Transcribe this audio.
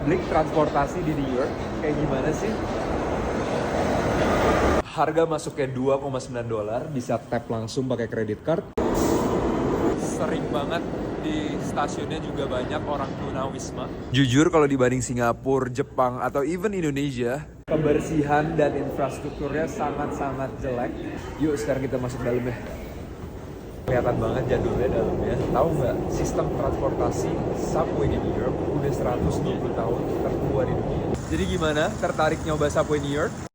publik transportasi di New York kayak gimana sih? Harga masuknya $2,9, bisa tap langsung pakai credit card. Sering banget di stasiunnya juga banyak orang tunawisma. Jujur kalau dibanding Singapura, Jepang, atau even Indonesia, kebersihan dan infrastrukturnya sangat-sangat jelek. Yuk sekarang kita masuk dalam ya. Kelihatan banget jadulnya dalamnya. Tahu nggak, sistem transportasi subway di New York udah 120 tahun tertua di dunia. Jadi gimana? Tertarik nyoba subway New York?